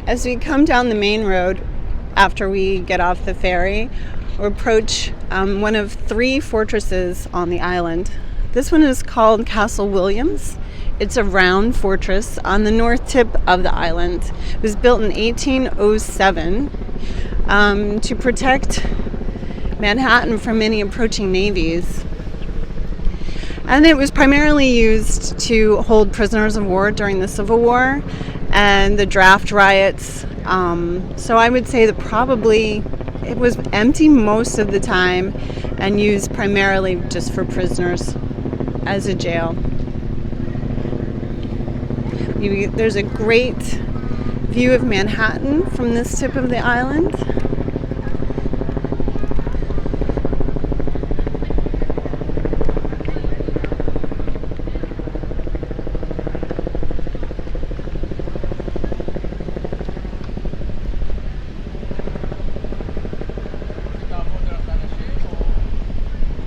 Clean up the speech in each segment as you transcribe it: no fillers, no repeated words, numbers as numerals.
As we come down the main road after we get off the ferry, we approach one of 3 fortresses on the island. This one is called Castle Williams. It's a round fortress on the north tip of the island. It was built in 1807 to protect Manhattan from any approaching navies. And it was primarily used to hold prisoners of war during the Civil War and the draft riots. So I would say that probably it was empty most of the time and used primarily just for prisoners as a jail. There's a great view of Manhattan from this tip of the island.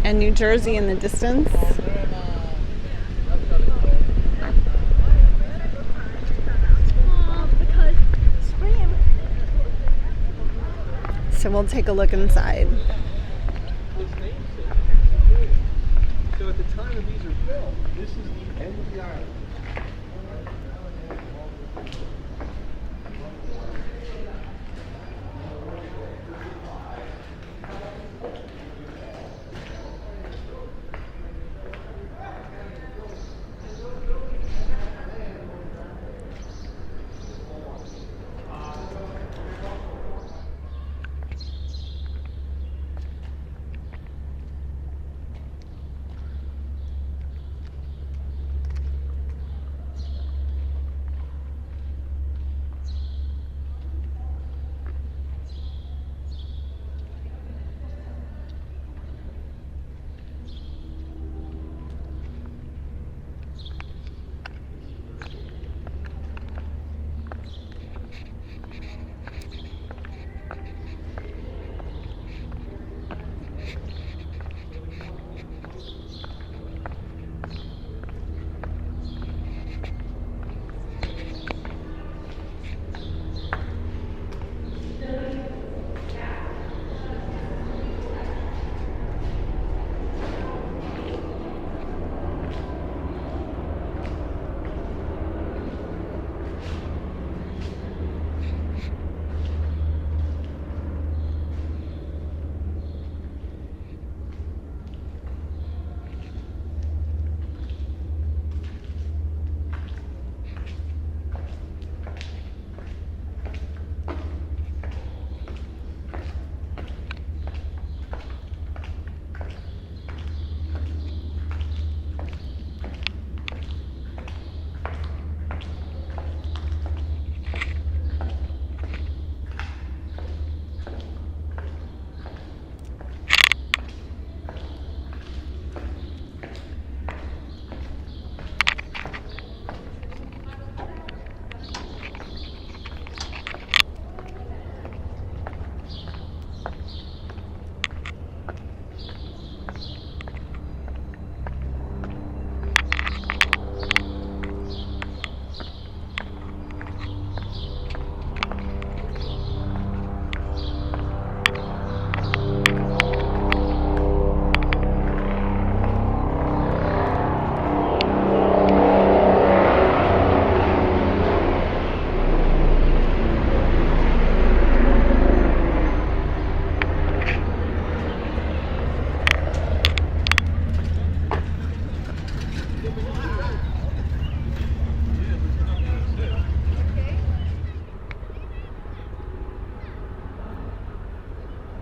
And New Jersey in the distance. So we'll take a look inside. So at the time that these are built, this is the end of the island.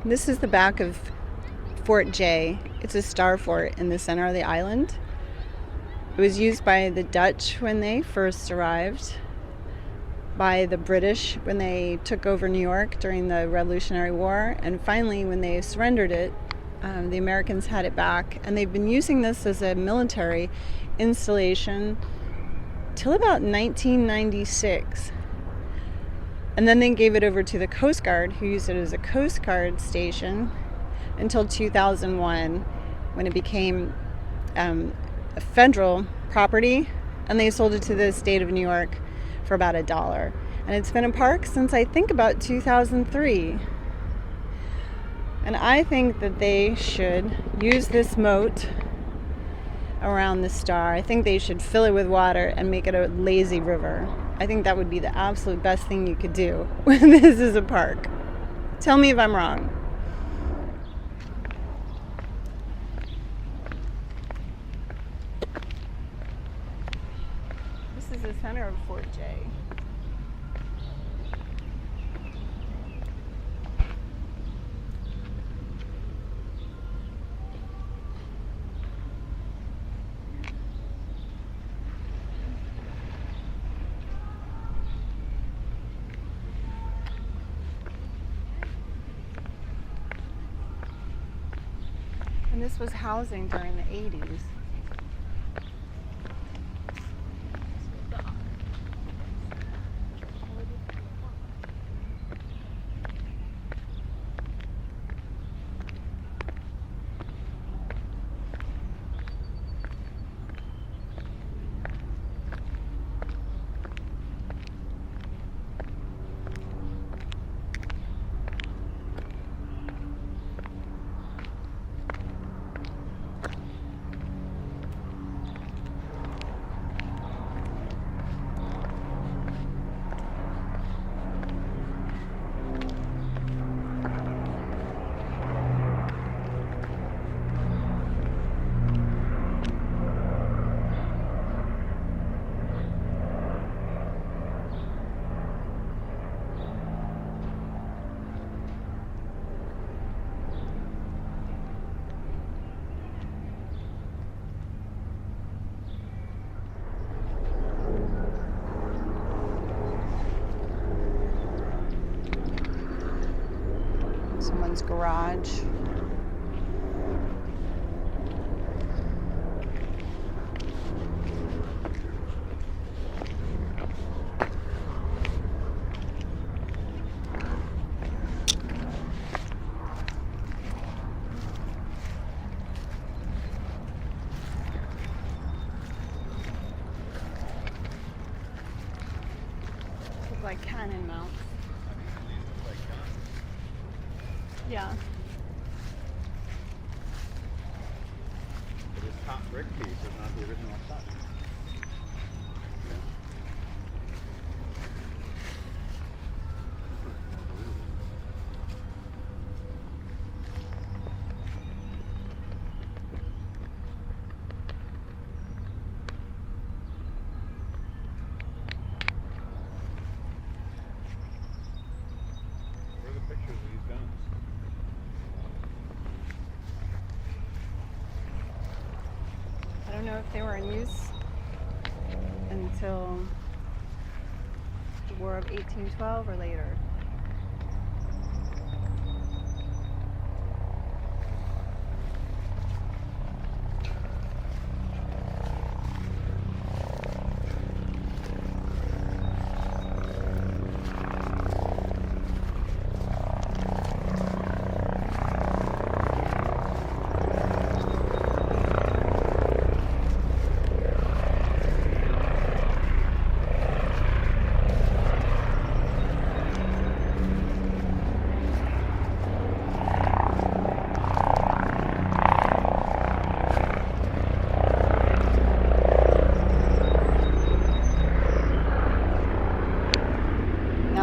This is the back of Fort J. It's a star fort in the center of the island. It was used by the Dutch when they first arrived, by the British when they took over New York during the Revolutionary War, and finally when they surrendered it, the Americans had it back. And they've been using this as a military installation till about 1996. And then they gave it over to the Coast Guard, who used it as a Coast Guard station until 2001, when it became a federal property, and they sold it to the state of New York for about $1. And it's been a park since I think about 2003. And I think that they should use this moat around the star. I think they should fill it with water and make it a lazy river. I think that would be the absolute best thing you could do when this is a park. Tell me if I'm wrong. This is the center of Fort J. And this was housing during the 80s. Someone's garage. Look like cannon mounts. Yeah. But this top brick piece is not the original top. Where are the pictures of these guns? I don't know if they were in use until the War of 1812 or later.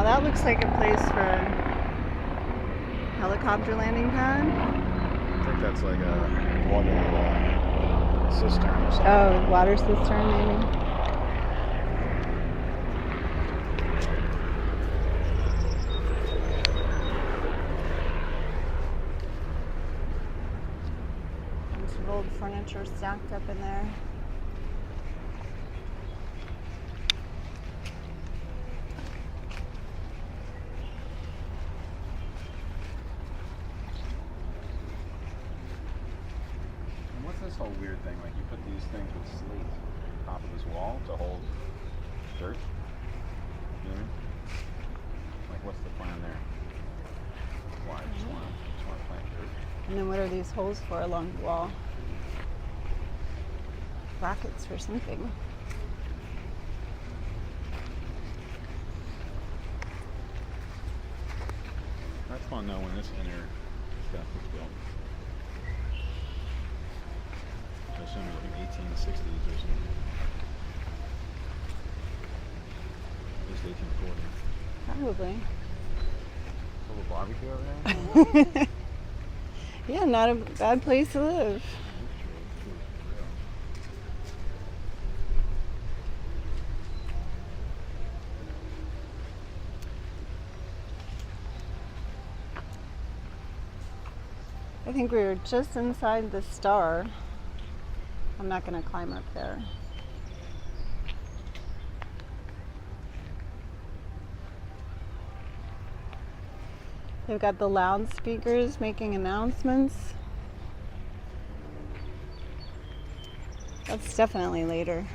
That looks like a place for a helicopter landing pad. I think that's like a water cistern or something. Oh, water cistern maybe. Bunch of old furniture stacked up in there. This whole weird thing, like you put these things with slate on top of this wall to hold dirt. You know what I mean? Like, what's the plan there? Why? Just want to plant dirt. And then what are these holes for along the wall? Brackets for something. fun though when this inner stuff was built. I assume it was like 1860s or something. At least 1840. Probably. A little barbecue over there? Yeah, not a bad place to live. I think we were just inside the star. I'm not going to climb up there. They've got the loudspeakers making announcements. That's definitely later.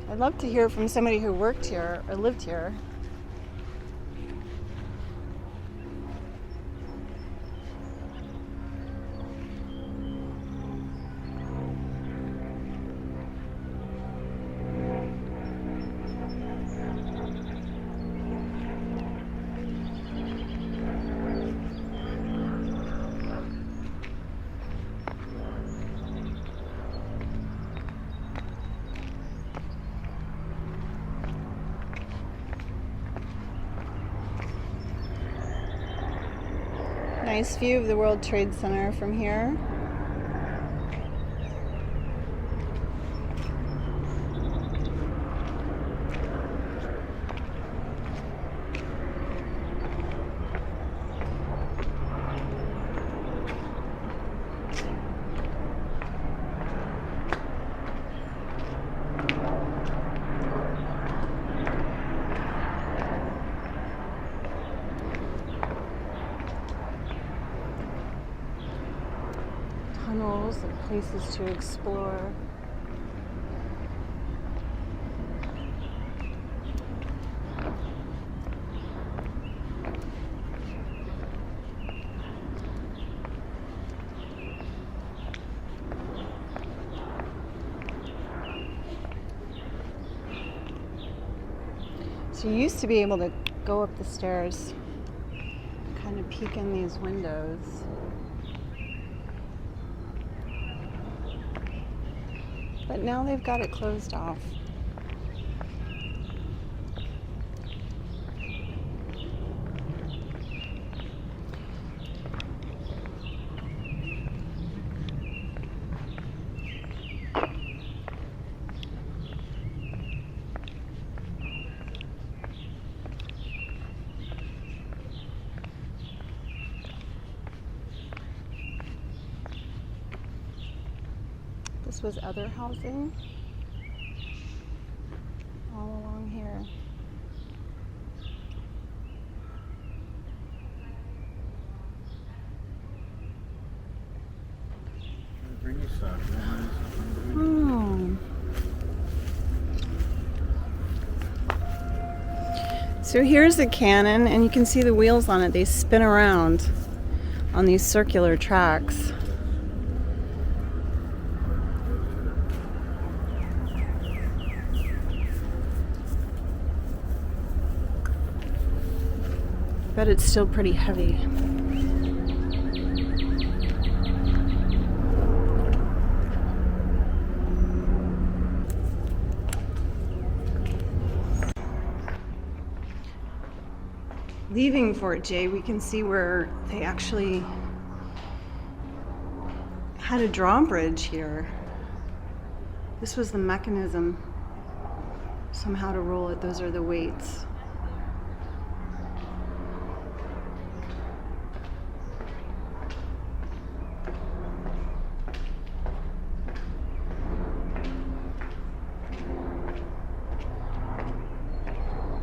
I'd love to hear from somebody who worked here or lived here. Nice view of the World Trade Center from here. Tunnels and places to explore. So you used to be able to go up the stairs, kind of peek in these windows. But now they've got it closed off. This was other housing all along here. Bring you stuff. Oh. So here's a cannon, and you can see the wheels on it. They spin around on these circular tracks. But it's still pretty heavy. Leaving Fort J, we can see where they actually had a drawbridge here. This was the mechanism somehow to roll it. Those are the weights.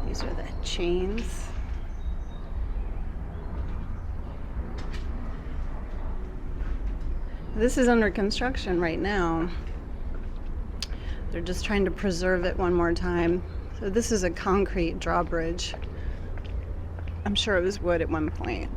These are the chains. This is under construction right now. They're just trying to preserve it one more time. So this is a concrete drawbridge. I'm sure it was wood at one point.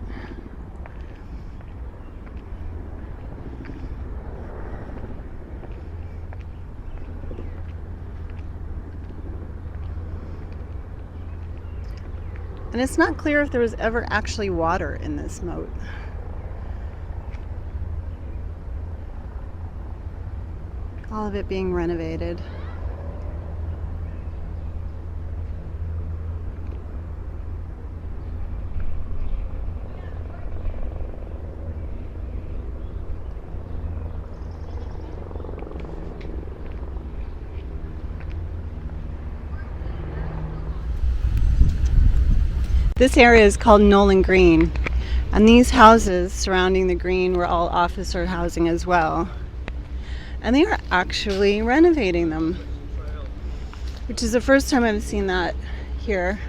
And it's not clear if there was ever actually water in this moat. All of it being renovated. This area is called Nolan Green, and these houses surrounding the green were all officer housing as well. And they are actually renovating them, which is the first time I've seen that here.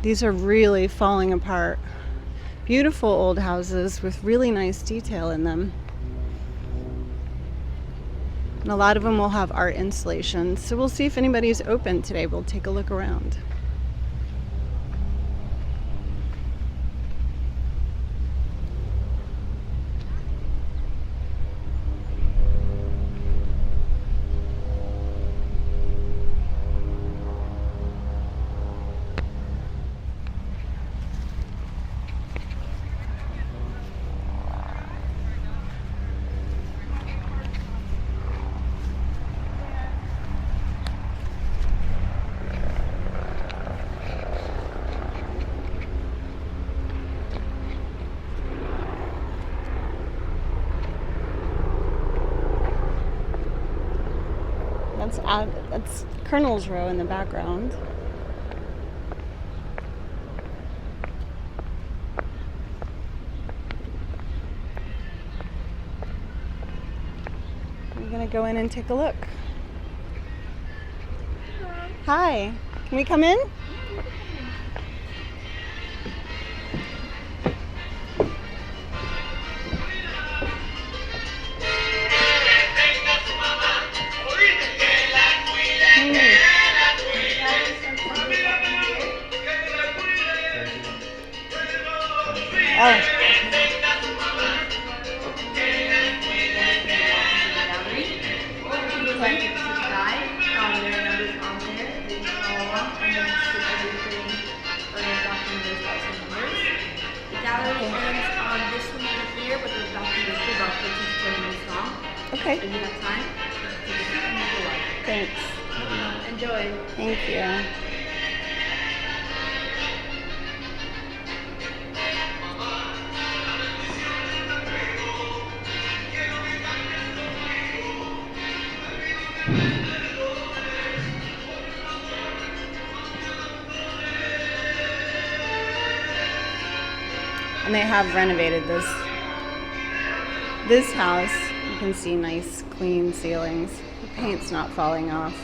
These are really falling apart. Beautiful old houses with really nice detail in them. And a lot of them will have art installations. So we'll see if anybody's open today. We'll take a look around. That's Colonel's Row in the background. We're gonna go in and take a look. Hi, can we come in? Okay. If you have time, take a seat and have a look. Thanks. Enjoy. Thank you. And they have renovated this house. You can see nice clean ceilings. The paint's not falling off.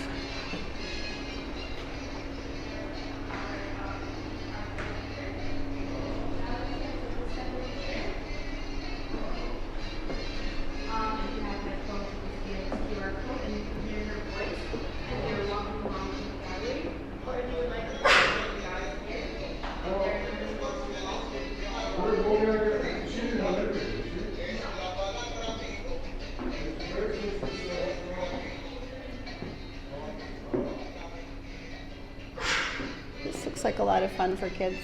Like a lot of fun for kids.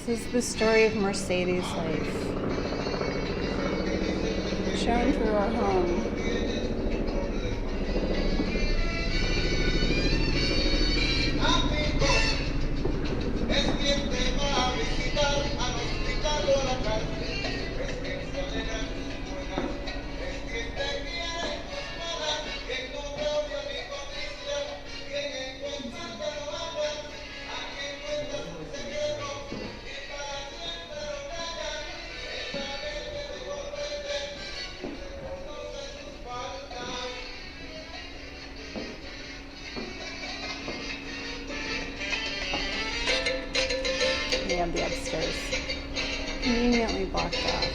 This is the story of Mercedes' life, shown through our home. We have the upstairs conveniently blocked off.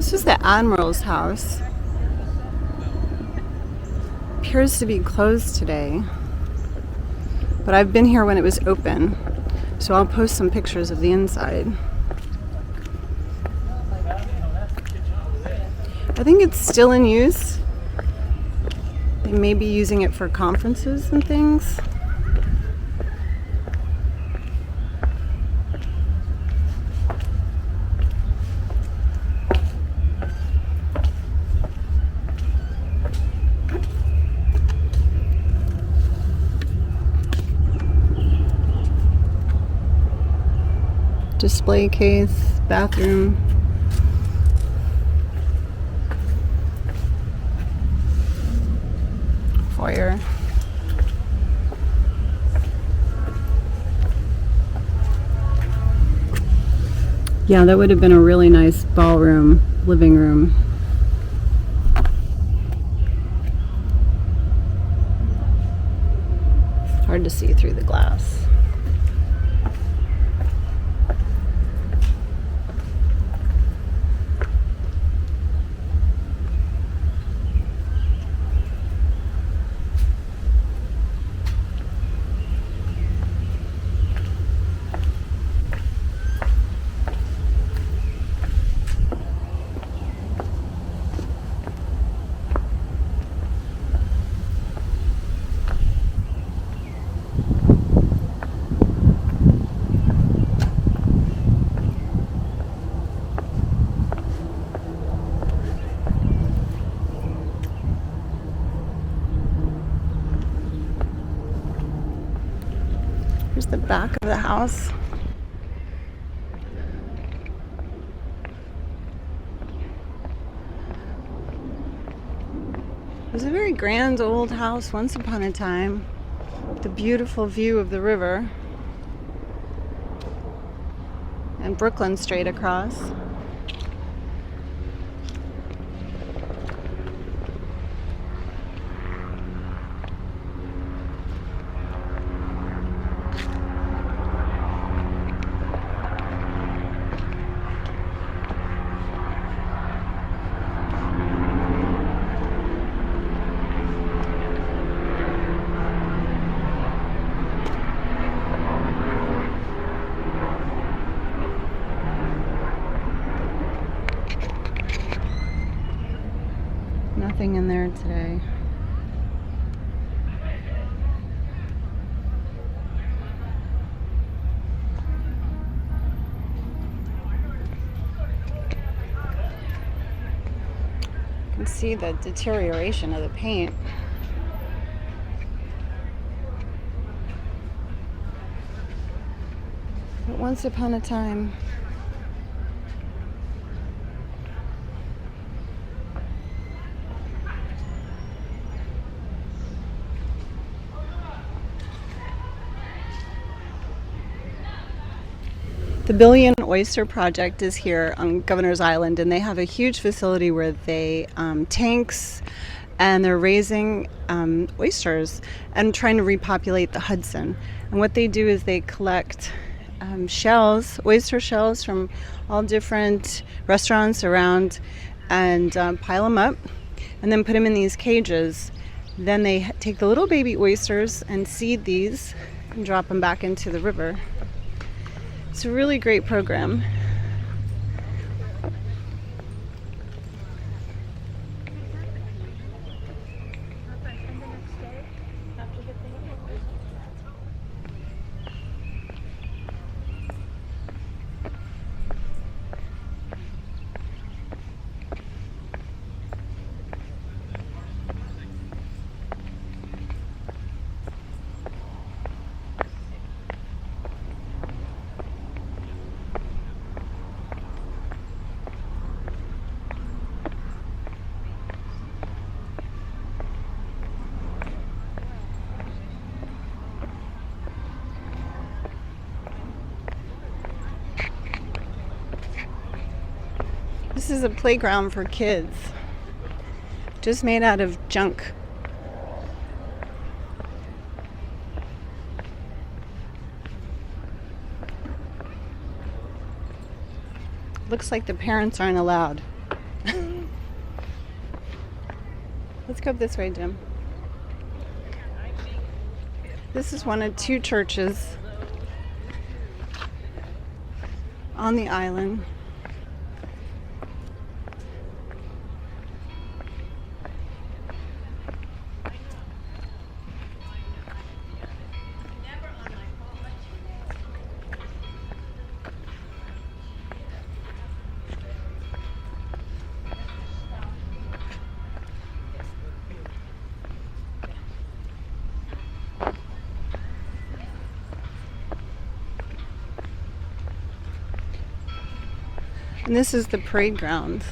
This is the Admiral's house. Appears to be closed today, but I've been here when it was open, so I'll post some pictures of the inside. I think it's still in use. They may be using it for conferences and things. Display case, bathroom. Foyer. Yeah, that would have been a really nice ballroom, living room. Hard to see through the glass. Here's the back of the house. It was a very grand old house once upon a time. The beautiful view of the river and Brooklyn straight across. Nothing in there today. You can see the deterioration of the paint. But once upon a time, the Billion Oyster Project is here on Governor's Island, and they have a huge facility where they tanks, and they're raising oysters and trying to repopulate the Hudson. And what they do is they collect shells, oyster shells from all different restaurants around, and pile them up, and then put them in these cages. Then they take the little baby oysters and seed these and drop them back into the river. It's a really great program. This is a playground for kids, just made out of junk. Looks like the parents aren't allowed. Let's go up this way, Jim. This is one of two churches on the island. And this is the parade ground.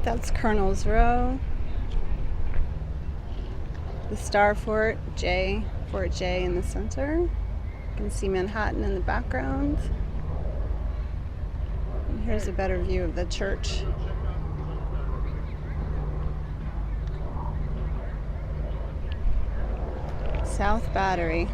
That's Colonel's Row, the Star Fort J, Fort J in the center. You can see Manhattan in the background. And here's a better view of the church. South Battery.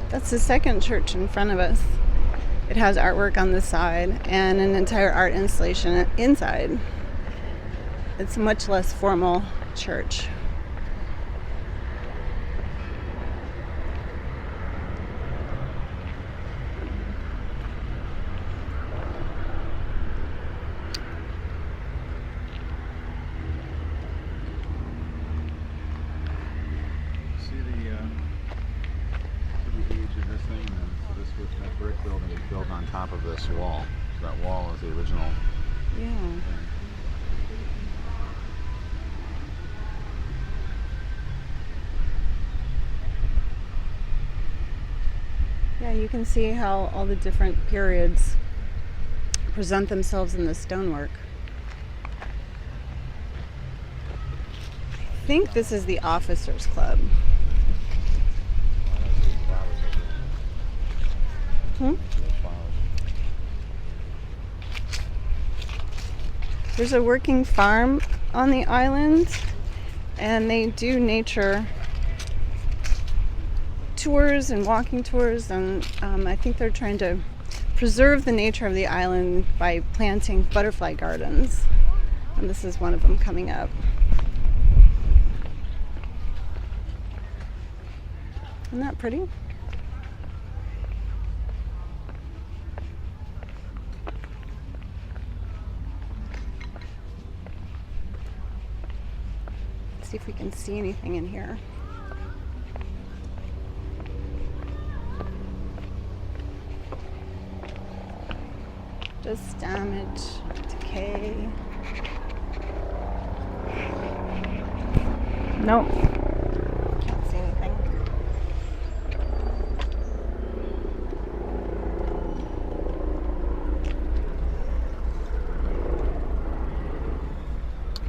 That's the second church in front of us. It has artwork on the side and an entire art installation inside. It's a much less formal church. Brick building is built on top of this wall. So that wall is the original. Yeah. Thing. Yeah, you can see how all the different periods present themselves in the stonework. I think this is the Officers Club. There's a working farm on the island, and they do nature tours and walking tours, and I think they're trying to preserve the nature of the island by planting butterfly gardens, and this is one of them coming up. Isn't that pretty? See if we can see anything in here. Just damage, decay. Nope. Can't see anything.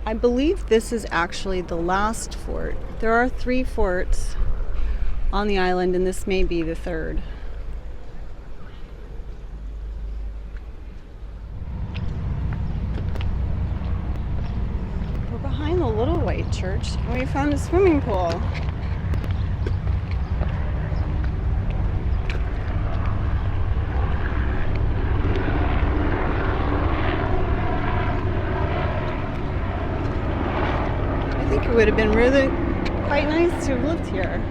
I believe this is actually the last fort. There are 3 forts on the island, and this may be the 3rd. little white church, and we found a swimming pool. I think it would have been really quite nice to have lived here.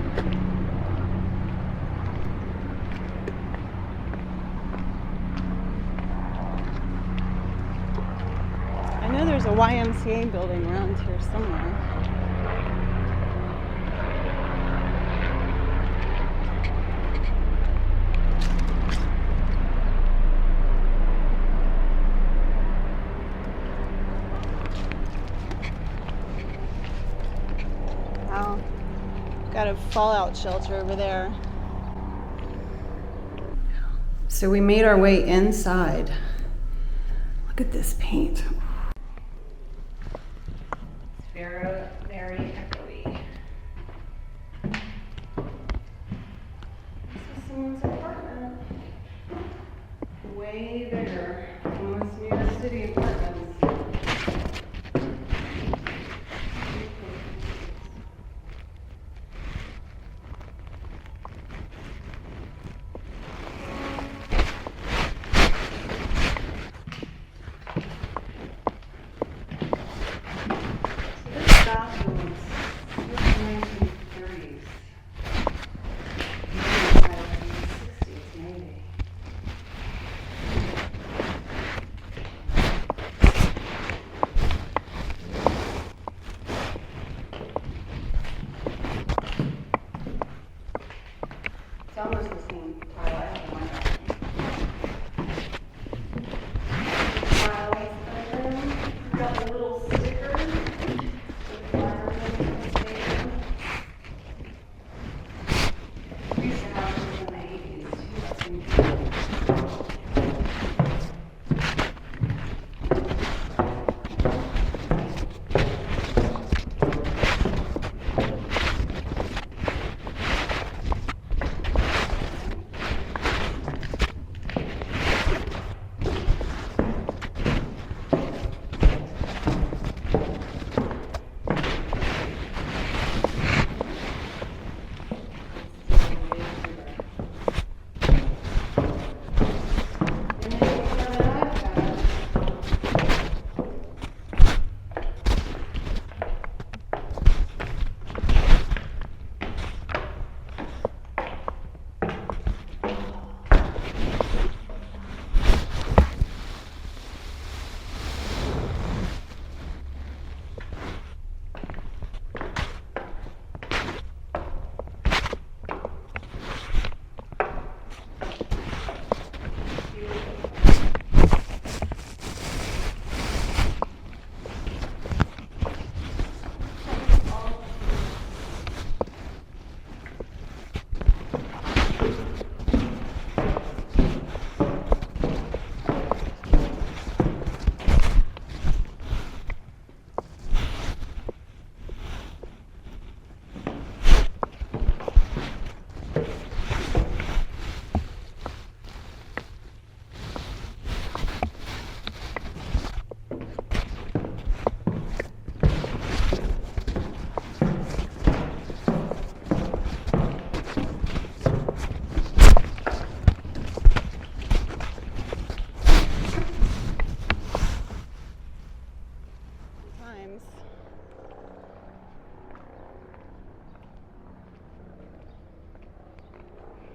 I know there's a YMCA building around here somewhere. Wow. Got a fallout shelter over there. So we made our way inside. Look at this paint. Very echoey. This is someone's apartment. Way bigger than most New York City apartments. It's almost the same tile I have in my bathroom. Got a little sticker with firemen stand. We used to have this in the 80s too, I think.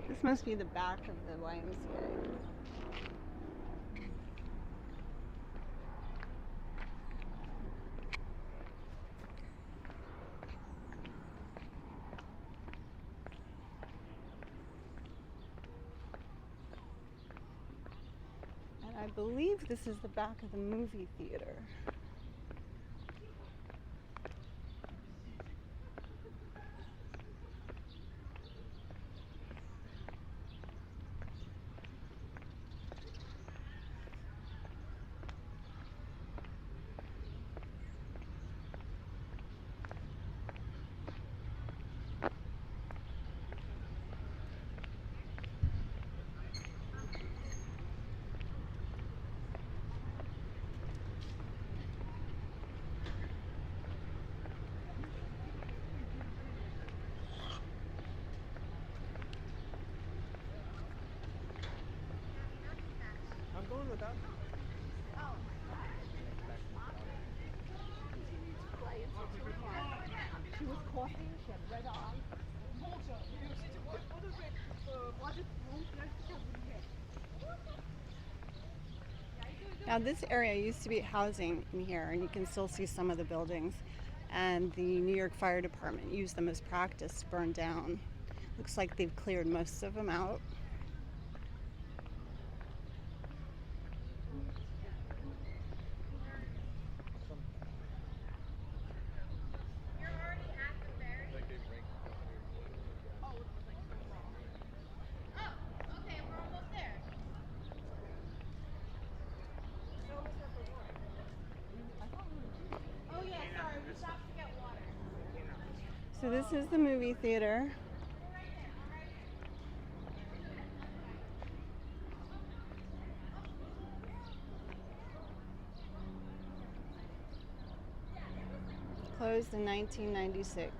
This must be the back of the YMCA. And I believe this is the back of the movie theater. Now this area used to be housing in here, and you can still see some of the buildings. And the New York Fire Department used them as practice to burn down. Looks like they've cleared most of them out. So this is the movie theater. Closed in 1996.